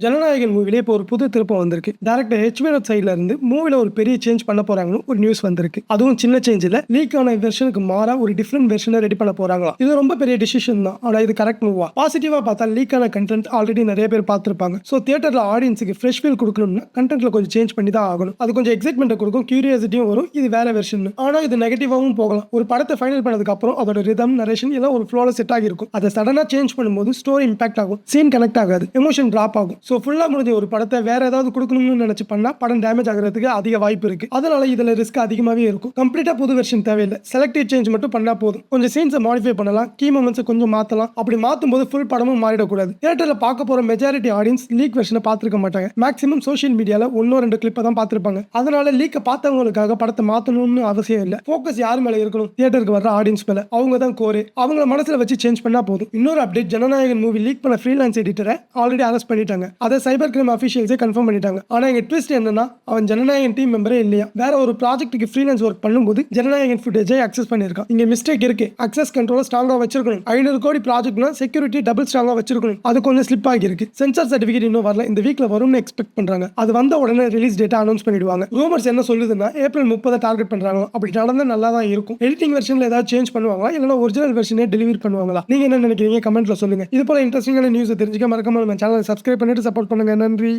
ஜனநாயகன் மூவிலே இப்போ ஒரு புது திருப்பம் வந்திருக்கு. டைரக்டர் ஹெச் வினோத் சைடுல இருந்து மூவில ஒரு பெரிய சேஞ்ச் பண்ண போறாங்கன்னு ஒரு நியூஸ் வந்திருக்கு. அதுவும் சின்ன சேஞ்ச் இல்ல. லீக் ஆன வெர்ஷனுக்கு மாறா ஒரு டிஃபரெண்ட் வெர்ஷனை ரெடி பண்ண போறாங்களாம். இது ரொம்ப பெரிய டிசிஷன் தான். ஆனா இது கரெக்ட் மூவா? பாசிட்டிவா பார்த்தா லீக் ஆன கண்டென்ட் ஆல்ரெடி நிறைய பேர் பார்த்திருப்பாங்க. ஸோ தியேட்டர்ல ஆடியன்ஸுக்கு ஃப்ரெஷ் ஃபீல் கொடுக்கணும்னா கண்டென்ட்ல கொஞ்சம் சேஞ்ச் பண்ணி தான் ஆகணும். அது கொஞ்சம் எக்ஸைட்மெண்ட் கொடுக்கும், கியூரியாசிட்டியும் வரும். இது வேற வெர்ஷன். ஆனா இது நெகட்டிவாவும் போகலாம். ஒரு படத்தை ஃபைனல் பண்ணதுக்கு அப்புறம் அதோட ரிதம், நரேஷன் எல்லாம் ஒரு ஃப்ளோல செட் ஆகி இருக்கும். அதை சடனா சேஞ்ச் பண்ணும்போது ஸ்டோரி இம்பாக்ட் ஆகும், சீன் கனெக்ட் ஆகாது, எமோஷன் டிராப் ஆகும். ஸோ ஃபுல்லா முடிஞ்ச ஒரு படத்தை வேற ஏதாவது கொடுக்கணும்னு நினைச்சு பண்ணா படம் டேமேஜ் ஆகிறதுக்கு அதிக வாய்ப்பு இருக்கு. அதனால இதுல ரிஸ்க் அதிகமாவே இருக்கும். கம்ப்ளீட்டா புது வெர்ஷன் தேவையில்லை, செலக்டிவ் சேஞ்ச் மட்டும் பண்ணா போதும். கொஞ்சம் சீன்ஸை மாடிஃபை பண்ணலாம், கீ மொமெண்ட்ஸை கொஞ்சம் மாத்தலாம். அப்படி மாத்தும் போது ஃபுல் படமும் மாறிடக்கூடாது. தியேட்டர்ல பார்க்க போற மெஜாரிட்டி ஆடியன்ஸ் லீக் வெர்ஷனை பார்த்திருக்க மாட்டாங்க. மேக்ஸிமம் சோஷியல் மீடியால ஒன்னோ ரெண்டு கிளிப்பை தான் பார்த்திருப்பாங்க. அதனால லீக்கை பார்த்தவங்களுக்காக படத்தை மாத்தணும்னு அவசியம் இல்லை. ஃபோக்கஸ் யார் மேல இருக்கணும்? தியேட்டருக்கு வர ஆடியன்ஸ் மேல. அவங்க தான் கோரே. அவங்கள மனசுல வச்சு சேஞ்ச் பண்ணா போதும். இன்னொரு அப்டேட், ஜனநாயகன் மூவி லீக் பண்ண ஃப்ரீலான்ஸ் எடிட்டரை ஆல்ரெடி அரெஸ்ட் பண்ணிட்டாங்க. அதை சைபர் கிரைம் அஃபிஷியல்ஸே கன்ஃபார்ம் பண்ணிட்டாங்க. ஆனா எங்க ட்விஸ்ட் என்னன்னா, அவன் ஜனநாயகன் டீம் மெம்பரே இல்லையா. வேற ஒரு ப்ராஜெக்ட்டுக்கு ஃப்ரீலான்ஸ் ஒர்க் பண்ணும்போது ஜனநாயகன் ஃபுட்டேஜை அக்சஸ் பண்ணியிருக்கான். இங்க மிஸ்டேக் இருக்கு. அக்சஸ் கண்ட்ரோல ஸ்ட்ராங்கா வச்சிருக்கணும். 500 கோடி ப்ராஜெக்ட்னா செக்யூரிட்டி டபுள் ஸ்ட்ராங்கா வச்சிருக்கணும். அது கொஞ்சம் ஸ்லிப் ஆகி இருக்கு. சென்சார் சர்டிஃபிகேட் இன்னும் வரல. இந்த வீக்ல வரும்னு எக்ஸ்பெக்ட் பண்றாங்க. அது வந்த உடனே ரிலீஸ் டேட்டா அனௌன்ஸ் பண்ணிடுவாங்க. ரூமர்ஸ் என்ன சொல்லுதுன்னா ஏப்ரல் 30 டார்கெட் பண்றாங்க. அப்படி நடந்தா நல்லா தான் இருக்கும். எடிட்டிங் வெர்ஷன்ல ஏதாவது சேஞ்ச் பண்ணுவாங்களா, இல்லைன்னா ஒரிஜினல் வெர்ஷனே டெலிவரி பண்ணுவாங்களா? நீங்க என்ன நினைக்கிறீங்க? கமெண்ட்ல சொல்லுங்க. இது போல இன்ட்ரெஸ்டிங்கான நியூஸ் தெரிஞ்சுக்க மறக்காம நம்ம சேனலை சப்ஸ்கிரைப் பண்ணிட்டு சப்போர்ட் பண்ணுங்க. நன்றி.